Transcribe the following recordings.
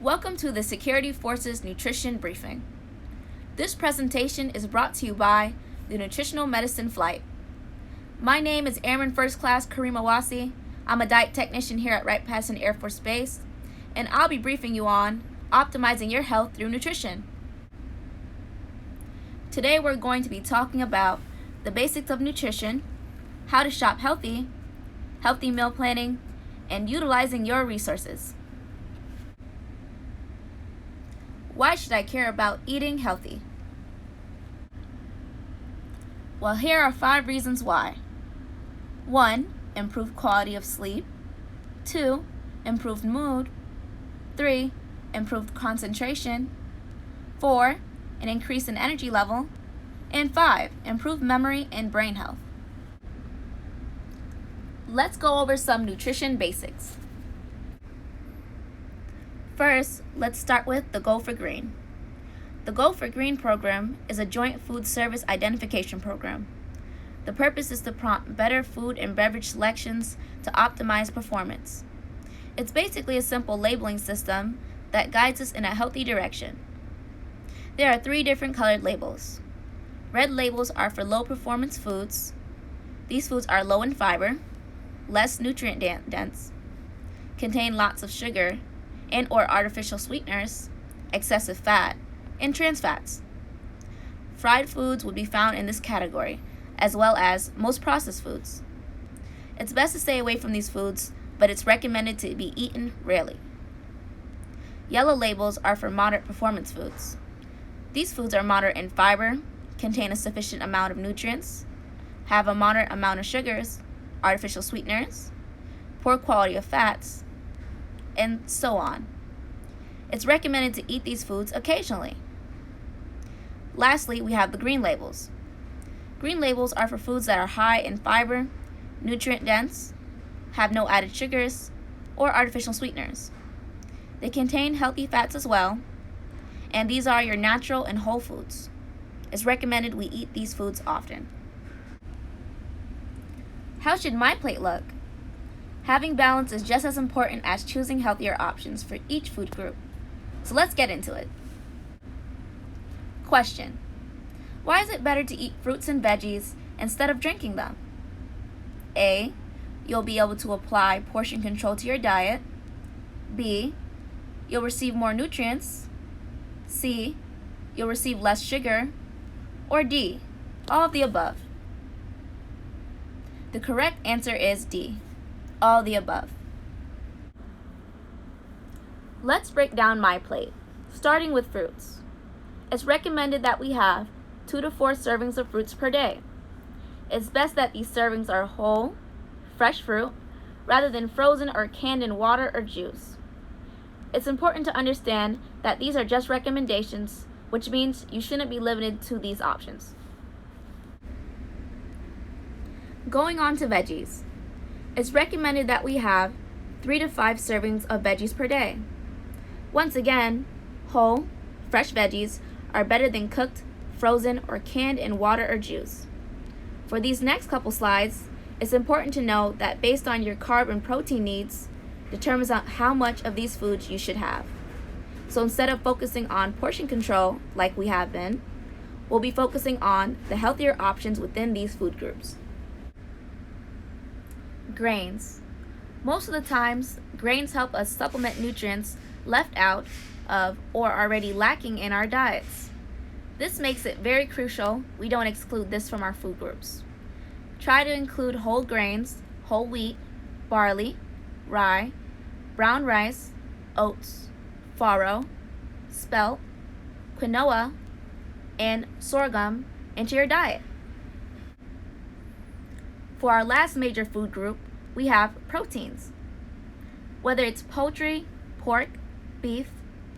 Welcome to the Security Forces Nutrition Briefing. This presentation is brought to you by the Nutritional Medicine Flight. My name is Airman First Class Karima Wasi. I'm a diet technician here at Wright-Patterson Air Force Base, and I'll be briefing you on optimizing your health through nutrition. Today we're going to be talking about the basics of nutrition, how to shop healthy, healthy meal planning, and utilizing your resources. Why should I care about eating healthy? Well, here are 5 reasons why. 1. Improved quality of sleep. 2. Improved mood. 3. Improved concentration. 4. An increase in energy level. And 5. Improved memory and brain health. Let's go over some nutrition basics. First, let's start with the Go for Green. The Go for Green program is a joint food service identification program. The purpose is to prompt better food and beverage selections to optimize performance. It's basically a simple labeling system that guides us in a healthy direction. There are 3 different colored labels. Red labels are for low performance foods. These foods are low in fiber, less nutrient dense, contain lots of sugar and or artificial sweeteners, excessive fat, and trans fats. Fried foods would be found in this category, as well as most processed foods. It's best to stay away from these foods, but it's recommended to be eaten rarely. Yellow labels are for moderate performance foods. These foods are moderate in fiber, contain a sufficient amount of nutrients, have a moderate amount of sugars, artificial sweeteners, poor quality of fats, and so on. It's recommended to eat these foods occasionally. Lastly, we have the green labels. Green labels are for foods that are high in fiber, nutrient dense, have no added sugars, or artificial sweeteners. They contain healthy fats as well, and these are your natural and whole foods. It's recommended we eat these foods often. How should my plate look? Having balance is just as important as choosing healthier options for each food group. So let's get into it. Question: why is it better to eat fruits and veggies instead of drinking them? A. You'll be able to apply portion control to your diet. B. You'll receive more nutrients. C. You'll receive less sugar. Or D. All of the above. The correct answer is D. All the above. Let's break down my plate, starting with fruits. It's recommended that we have 2 to 4 servings of fruits per day. It's best that these servings are whole, fresh fruit, rather than frozen or canned in water or juice. It's important to understand that these are just recommendations, which means you shouldn't be limited to these options. Going on to veggies. It's recommended that we have 3 to 5 servings of veggies per day. Once again, whole, fresh veggies are better than cooked, frozen, or canned in water or juice. For these next couple slides, it's important to know that based on your carb and protein needs, determines how much of these foods you should have. So instead of focusing on portion control like we have been, we'll be focusing on the healthier options within these food groups. Grains. Most of the times, grains help us supplement nutrients left out of or already lacking in our diets. This makes it very crucial we don't exclude this from our food groups. Try to include whole grains, whole wheat, barley, rye, brown rice, oats, farro, spelt, quinoa, and sorghum into your diet. For our last major food group, we have proteins. Whether it's poultry, pork, beef,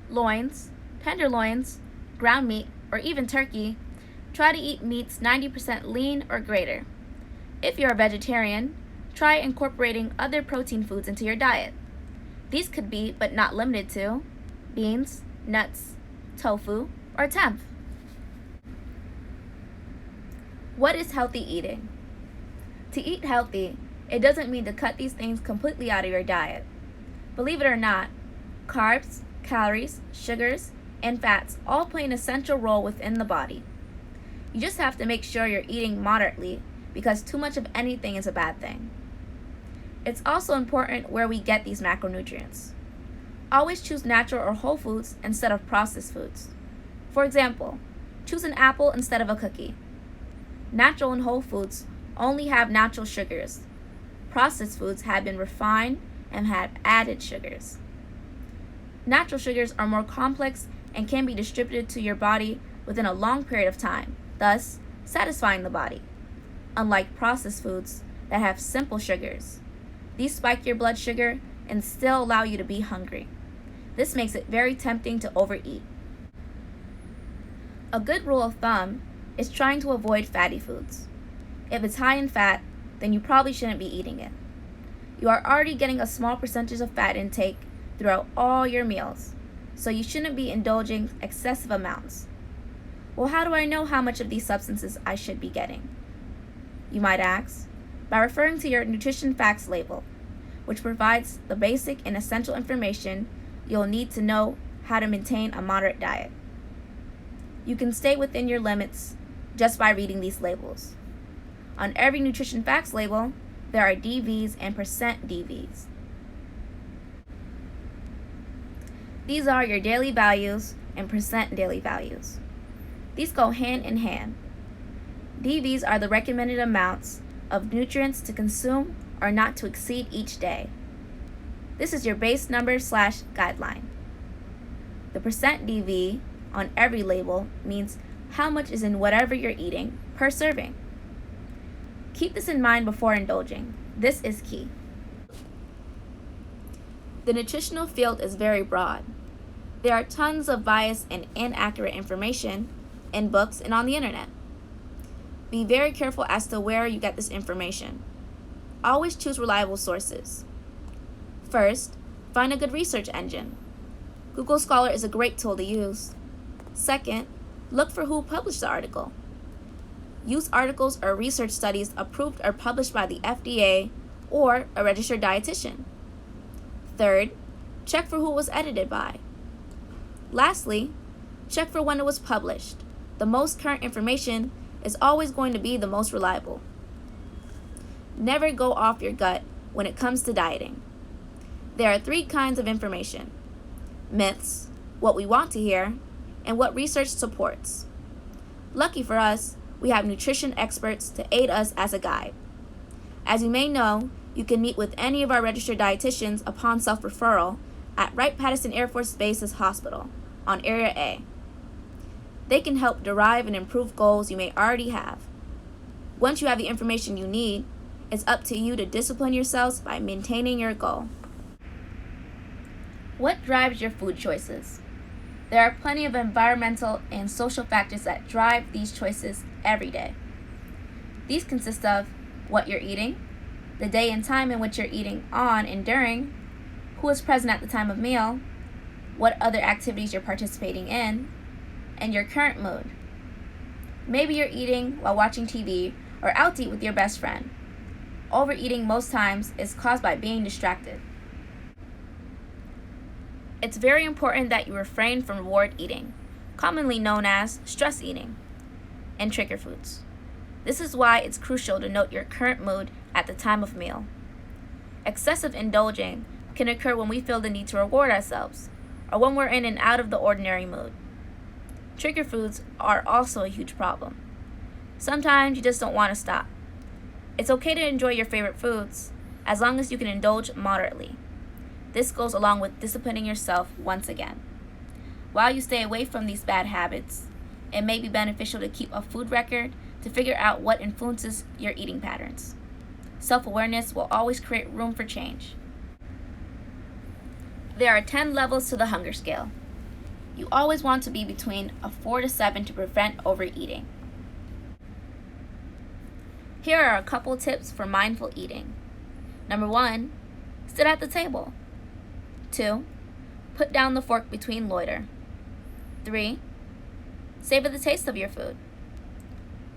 loins, tenderloins, ground meat, or even turkey, try to eat meats 90% lean or greater. If you're a vegetarian, try incorporating other protein foods into your diet. These could be, but not limited to, beans, nuts, tofu, or tempeh. What is healthy eating? To eat healthy, it doesn't mean to cut these things completely out of your diet. Believe it or not, carbs, calories, sugars, and fats all play an essential role within the body. You just have to make sure you're eating moderately because too much of anything is a bad thing. It's also important where we get these macronutrients. Always choose natural or whole foods instead of processed foods. For example, choose an apple instead of a cookie. Natural and whole foods only have natural sugars. Processed foods have been refined and have added sugars. Natural sugars are more complex and can be distributed to your body within a long period of time, thus satisfying the body. Unlike processed foods that have simple sugars, these spike your blood sugar and still allow you to be hungry. This makes it very tempting to overeat. A good rule of thumb is trying to avoid fatty foods. If it's high in fat, then you probably shouldn't be eating it. You are already getting a small percentage of fat intake throughout all your meals, so you shouldn't be indulging excessive amounts. Well, how do I know how much of these substances I should be getting? You might ask, by referring to your nutrition facts label, which provides the basic and essential information you'll need to know how to maintain a moderate diet. You can stay within your limits just by reading these labels. On every nutrition facts label, there are DVs and percent DVs. These are your daily values and percent daily values. These go hand in hand. DVs are the recommended amounts of nutrients to consume or not to exceed each day. This is your base number / guideline. The percent DV on every label means how much is in whatever you're eating per serving. Keep this in mind before indulging. This is key. The nutritional field is very broad. There are tons of biased and inaccurate information in books and on the internet. Be very careful as to where you get this information. Always choose reliable sources. First, find a good research engine. Google Scholar is a great tool to use. Second, look for who published the article. Use articles or research studies approved or published by the FDA or a registered dietitian. Third, check for who it was edited by. Lastly, check for when it was published. The most current information is always going to be the most reliable. Never go off your gut when it comes to dieting. There are 3 kinds of information: myths, what we want to hear, and what research supports. Lucky for us, we have nutrition experts to aid us as a guide. As you may know, you can meet with any of our registered dietitians upon self-referral at Wright-Patterson Air Force Base's hospital on Area A. They can help derive and improve goals you may already have. Once you have the information you need, it's up to you to discipline yourselves by maintaining your goal. What drives your food choices? There are plenty of environmental and social factors that drive these choices every day. These consist of what you're eating, the day and time in which you're eating on and during, who is present at the time of meal, what other activities you're participating in, and your current mood. Maybe you're eating while watching TV or out to eat with your best friend. Overeating most times is caused by being distracted. It's very important that you refrain from reward eating, commonly known as stress eating, and trigger foods. This is why it's crucial to note your current mood at the time of meal. Excessive indulging can occur when we feel the need to reward ourselves, or when we're in an out of the ordinary mood. Trigger foods are also a huge problem. Sometimes you just don't want to stop. It's okay to enjoy your favorite foods, as long as you can indulge moderately. This goes along with disciplining yourself once again. While you stay away from these bad habits, it may be beneficial to keep a food record to figure out what influences your eating patterns. Self-awareness will always create room for change. There are 10 levels to the hunger scale. You always want to be between a 4 to 7 to prevent overeating. Here are a couple tips for mindful eating. Number 1, sit at the table. 2, put down the fork between loiter. 3, savor the taste of your food.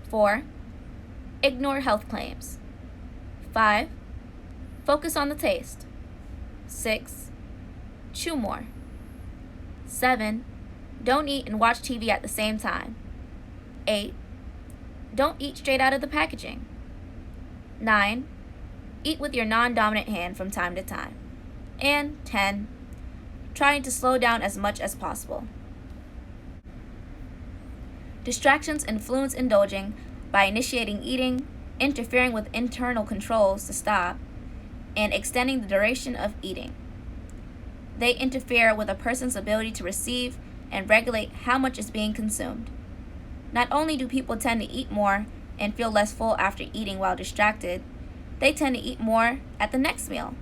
4, ignore health claims. 5, focus on the taste. 6, chew more. 7. Don't eat and watch TV at the same time. 8. Don't eat straight out of the packaging. 9. Eat with your non-dominant hand from time to time. And 10. Trying to slow down as much as possible. Distractions influence indulging by initiating eating, interfering with internal controls to stop, and extending the duration of eating. They interfere with a person's ability to receive and regulate how much is being consumed. Not only do people tend to eat more and feel less full after eating while distracted, they tend to eat more at the next meal.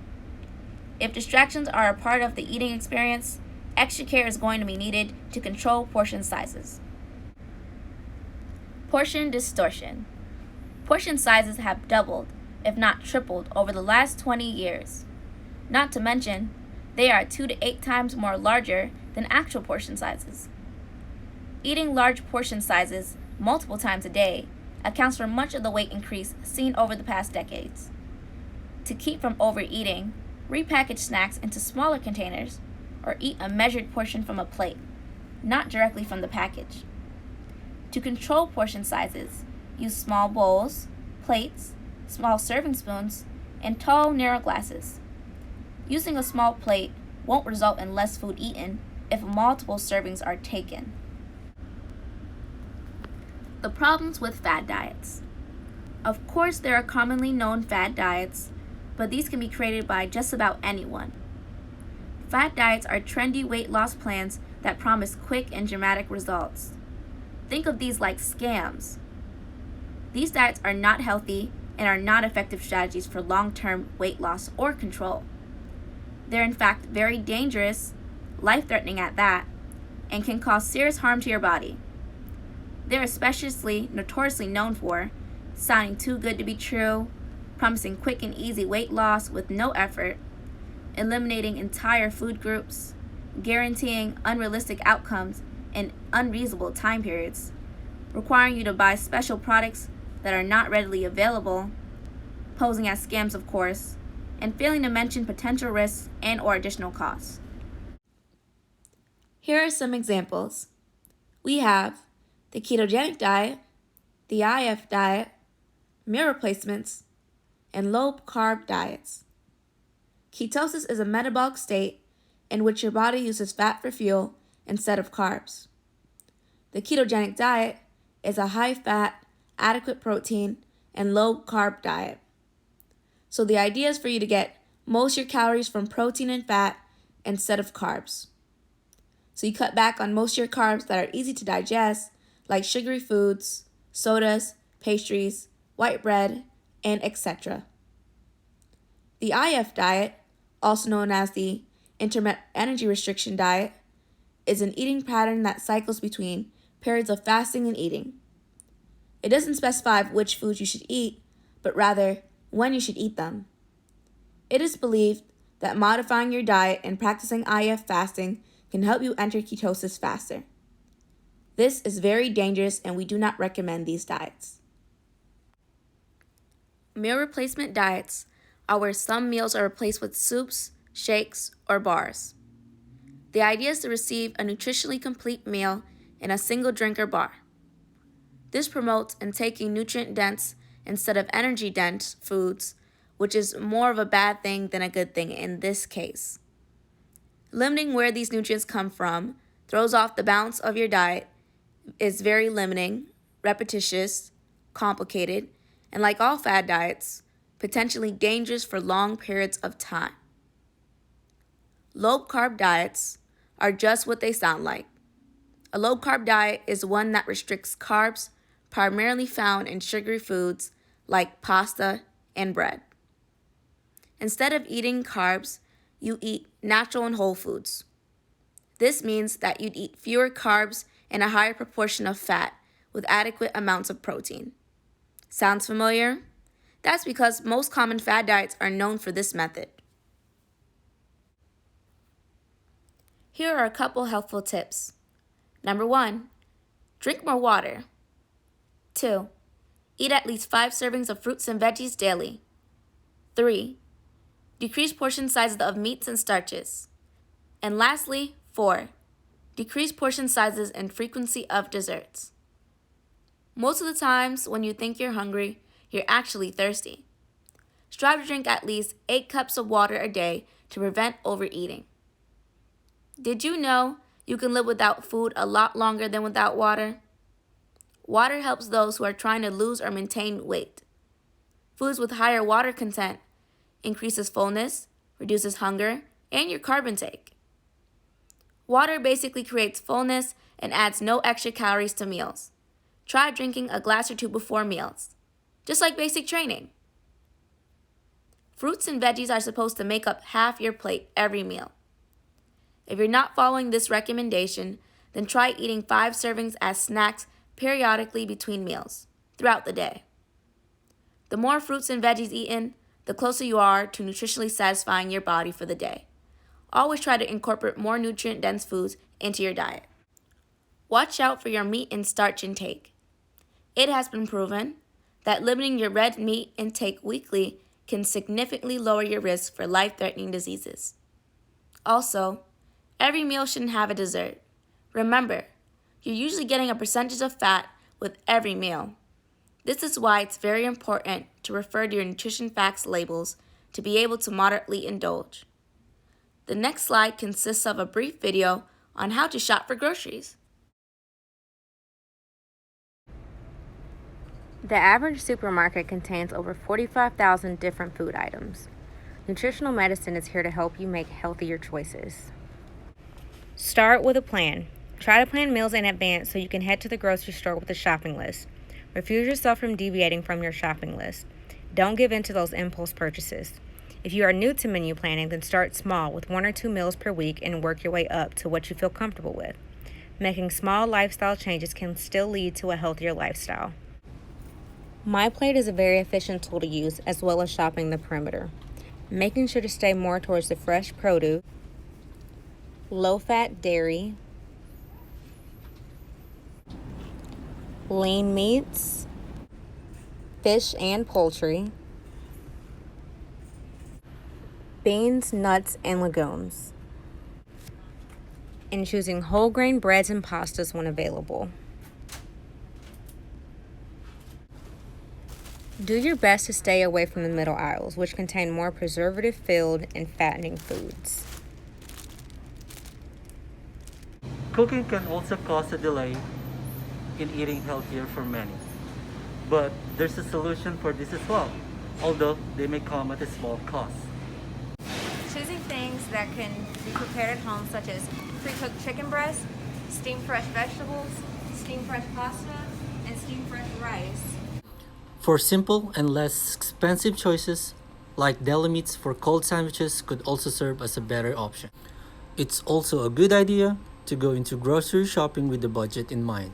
If distractions are a part of the eating experience, extra care is going to be needed to control portion sizes. Portion distortion. Portion sizes have doubled, if not tripled, over the last 20 years. Not to mention, they are 2 to 8 times more larger than actual portion sizes. Eating large portion sizes multiple times a day accounts for much of the weight increase seen over the past decades. To keep from overeating, repackage snacks into smaller containers or eat a measured portion from a plate, not directly from the package. To control portion sizes, use small bowls, plates, small serving spoons, and tall, narrow glasses. Using a small plate won't result in less food eaten if multiple servings are taken. The problems with fad diets. Of course, there are commonly known fad diets, but these can be created by just about anyone. Fad diets are trendy weight loss plans that promise quick and dramatic results. Think of these like scams. These diets are not healthy and are not effective strategies for long-term weight loss or control. They're in fact very dangerous, life-threatening at that, and can cause serious harm to your body. They're especially notoriously known for sounding too good to be true, promising quick and easy weight loss with no effort, eliminating entire food groups, guaranteeing unrealistic outcomes in unreasonable time periods, requiring you to buy special products that are not readily available, posing as scams of course, and failing to mention potential risks and or additional costs. Here are some examples. We have the ketogenic diet, the IF diet, meal replacements, and low-carb diets. Ketosis is a metabolic state in which your body uses fat for fuel instead of carbs. The ketogenic diet is a high-fat, adequate protein, and low-carb diet. So the idea is for you to get most of your calories from protein and fat instead of carbs. So you cut back on most of your carbs that are easy to digest, like sugary foods, sodas, pastries, white bread, and etc. The IF diet, also known as the intermittent energy restriction diet, is an eating pattern that cycles between periods of fasting and eating. It doesn't specify which foods you should eat, but rather when you should eat them. It is believed that modifying your diet and practicing IF fasting can help you enter ketosis faster. This is very dangerous and we do not recommend these diets. Meal replacement diets are where some meals are replaced with soups, shakes, or bars. The idea is to receive a nutritionally complete meal in a single drink or bar. This promotes intaking nutrient-dense instead of energy-dense foods, which is more of a bad thing than a good thing in this case. Limiting where these nutrients come from throws off the balance of your diet, is very limiting, repetitious, complicated, and like all fad diets, potentially dangerous for long periods of time. Low-carb diets are just what they sound like. A low-carb diet is one that restricts carbs primarily found in sugary foods like pasta and bread. Instead of eating carbs, you eat natural and whole foods. This means that you'd eat fewer carbs and a higher proportion of fat with adequate amounts of protein. Sounds familiar? That's because most common fad diets are known for this method. Here are a couple helpful tips. Number 1, drink more water. 2, eat at least 5 servings of fruits and veggies daily. 3, decrease portion sizes of meats and starches. And lastly, 4, Decrease portion sizes and frequency of desserts. Most of the times when you think you're hungry, you're actually thirsty. Strive to drink at least 8 cups of water a day to prevent overeating. Did you know you can live without food a lot longer than without water? Water helps those who are trying to lose or maintain weight. Foods with higher water content increases fullness, reduces hunger, and your carb intake. Water basically creates fullness and adds no extra calories to meals. Try drinking a glass or two before meals, just like basic training. Fruits and veggies are supposed to make up half your plate every meal. If you're not following this recommendation, then try eating 5 servings as snacks periodically between meals throughout the day. The more fruits and veggies eaten, the closer you are to nutritionally satisfying your body for the day. Always try to incorporate more nutrient-dense foods into your diet. Watch out for your meat and starch intake. It has been proven that limiting your red meat intake weekly can significantly lower your risk for life-threatening diseases. Also, every meal shouldn't have a dessert. Remember, you're usually getting a percentage of fat with every meal. This is why it's very important to refer to your nutrition facts labels to be able to moderately indulge. The next slide consists of a brief video on how to shop for groceries. The average supermarket contains over 45,000 different food items. Nutritional medicine is here to help you make healthier choices. Start with a plan. Try to plan meals in advance so you can head to the grocery store with a shopping list. Refuse yourself from deviating from your shopping list. Don't give in to those impulse purchases. If you are new to menu planning, then start small with 1 or 2 meals per week and work your way up to what you feel comfortable with. Making small lifestyle changes can still lead to a healthier lifestyle. My Plate is a very efficient tool to use, as well as shopping the perimeter. Making sure to stay more towards the fresh produce, low-fat dairy, lean meats, fish and poultry, beans, nuts, and legumes, and choosing whole grain breads and pastas when available. Do your best to stay away from the middle aisles, which contain more preservative-filled and fattening foods. Cooking can also cause a delay in eating healthier for many. But there's a solution for this as well, although they may come at a small cost. Choosing things that can be prepared at home, such as pre-cooked chicken breast, steamed fresh vegetables, steamed fresh pasta, and steamed fresh rice. For simple and less expensive choices, like deli meats for cold sandwiches could also serve as a better option. It's also a good idea to go into grocery shopping with the budget in mind.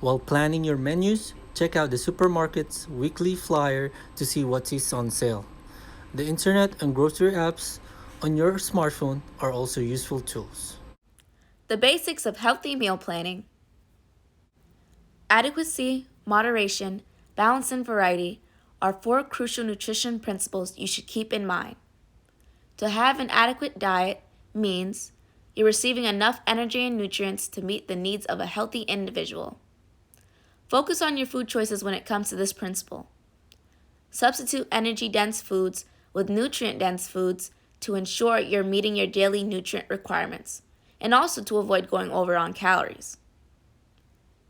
While planning your menus, check out the supermarket's weekly flyer to see what is on sale. The internet and grocery apps on your smartphone are also useful tools. The basics of healthy meal planning. Adequacy, moderation, balance, and variety are 4 crucial nutrition principles you should keep in mind. To have an adequate diet means you're receiving enough energy and nutrients to meet the needs of a healthy individual. Focus on your food choices when it comes to this principle. Substitute energy-dense foods with nutrient-dense foods to ensure you're meeting your daily nutrient requirements, and also to avoid going over on calories.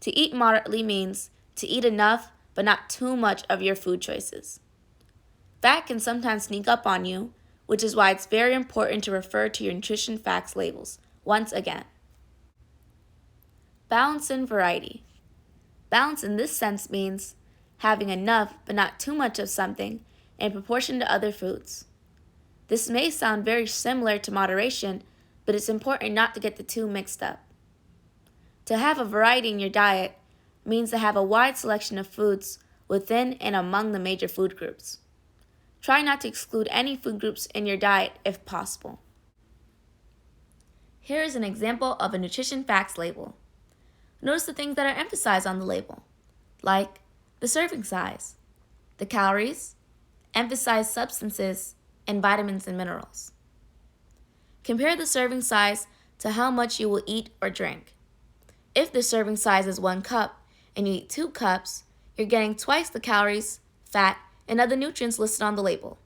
To eat moderately means to eat enough but not too much of your food choices. Fat can sometimes sneak up on you, which is why it's very important to refer to your nutrition facts labels once again. Balance and variety. Balance in this sense means having enough but not too much of something in proportion to other foods. This may sound very similar to moderation, but it's important not to get the two mixed up. To have a variety in your diet means to have a wide selection of foods within and among the major food groups. Try not to exclude any food groups in your diet if possible. Here is an example of a nutrition facts label. Notice the things that are emphasized on the label, like the serving size, the calories, emphasized substances, and vitamins and minerals. Compare the serving size to how much you will eat or drink. If the serving size is 1 cup and you eat 2 cups, you're getting twice the calories, fat, and other nutrients listed on the label.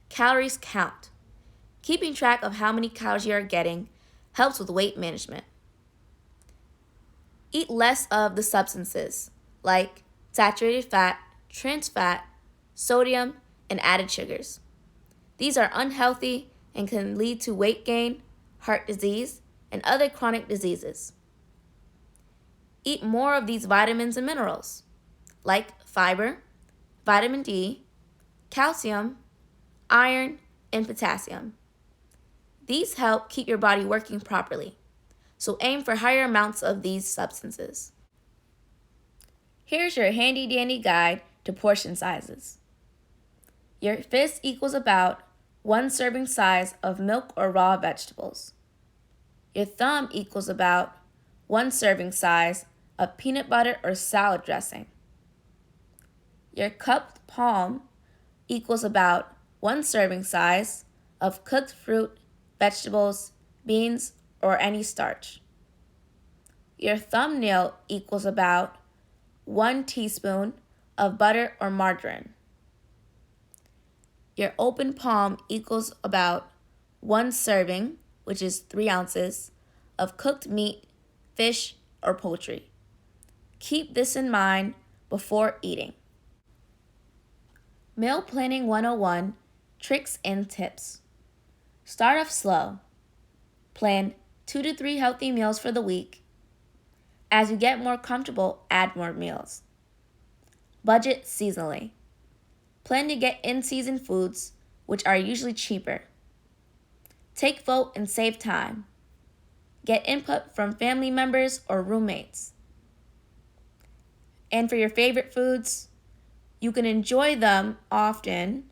Calories count. Keeping track of how many calories you are getting helps with weight management. Eat less of the substances like saturated fat, trans fat, sodium, and added sugars. These are unhealthy and can lead to weight gain, heart disease, and other chronic diseases. Eat more of these vitamins and minerals, like fiber, vitamin D, calcium, iron, and potassium. These help keep your body working properly, so aim for higher amounts of these substances. Here's your handy-dandy guide to portion sizes. Your fist equals about 1 serving size of milk or raw vegetables. Your thumb equals about 1 serving size of peanut butter or salad dressing. Your cupped palm equals about 1 serving size of cooked fruit, vegetables, beans, or any starch. Your thumbnail equals about 1 teaspoon of butter or margarine. Your open palm equals about 1 serving, which is 3 ounces, of cooked meat, fish, or poultry. Keep this in mind before eating. Meal Planning 101, Tricks and Tips. Start off slow. Plan 2 to 3 healthy meals for the week. As you get more comfortable, add more meals. Budget seasonally. Plan to get in-season foods, which are usually cheaper. Take vote and save time. Get input from family members or roommates. And for your favorite foods, you can enjoy them often,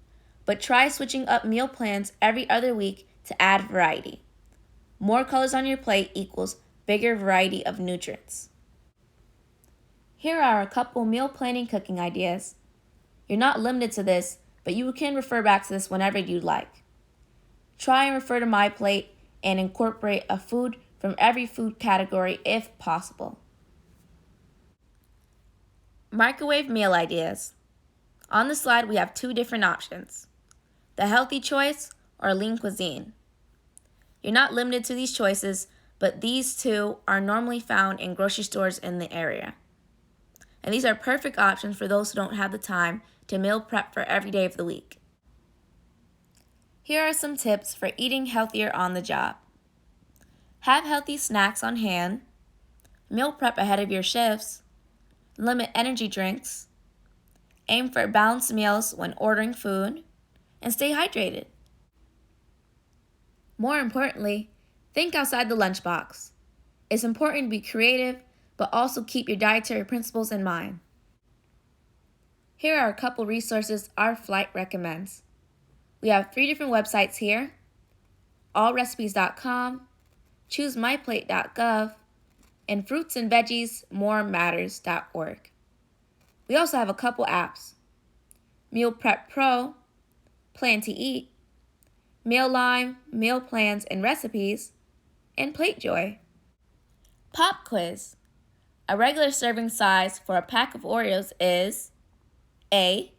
but try switching up meal plans every other week to add variety. More colors on your plate equals bigger variety of nutrients. Here are a couple meal planning cooking ideas. You're not limited to this, but you can refer back to this whenever you'd like. Try and refer to My Plate and incorporate a food from every food category if possible. Microwave meal ideas. On the slide, we have 2 different options: the healthy choice or lean cuisine. You're not limited to these choices, but these 2 are normally found in grocery stores in the area. And these are perfect options for those who don't have the time to meal prep for every day of the week. Here are some tips for eating healthier on the job. Have healthy snacks on hand. Meal prep ahead of your shifts. Limit energy drinks. Aim for balanced meals when ordering food. And stay hydrated. More importantly, think outside the lunchbox. It's important to be creative, but also keep your dietary principles in mind. Here are a couple resources our flight recommends. We have 3 different websites here: allrecipes.com, choosemyplate.gov, and fruitsandveggiesmorematters.org. We also have a couple apps: Meal Prep Pro, Plan to Eat, Meal Lime, Meal Plans and Recipes, and Plate Joy. Pop quiz. A regular serving size for a pack of Oreos is A,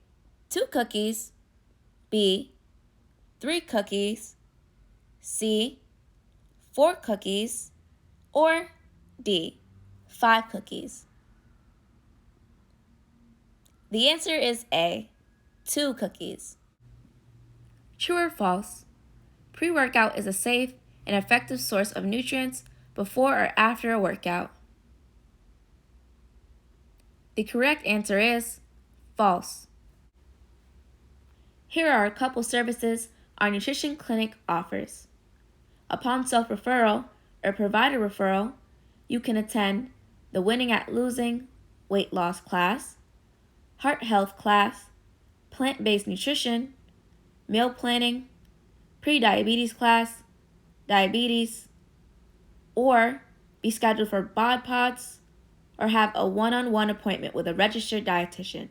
2 cookies, B, 3 cookies, C, 4 cookies, or D, 5 cookies. The answer is A, 2 cookies. True or false? Pre-workout is a safe and effective source of nutrients before or after a workout. The correct answer is false. Here are a couple services our nutrition clinic offers. Upon self-referral or provider referral, you can attend the Winning at Losing weight loss class, heart health class, plant-based nutrition, meal planning, pre-diabetes class, diabetes, or be scheduled for bod pods, or have a one-on-one appointment with a registered dietitian.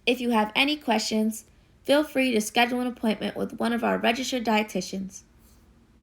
If you have any questions, feel free to schedule an appointment with one of our registered dietitians.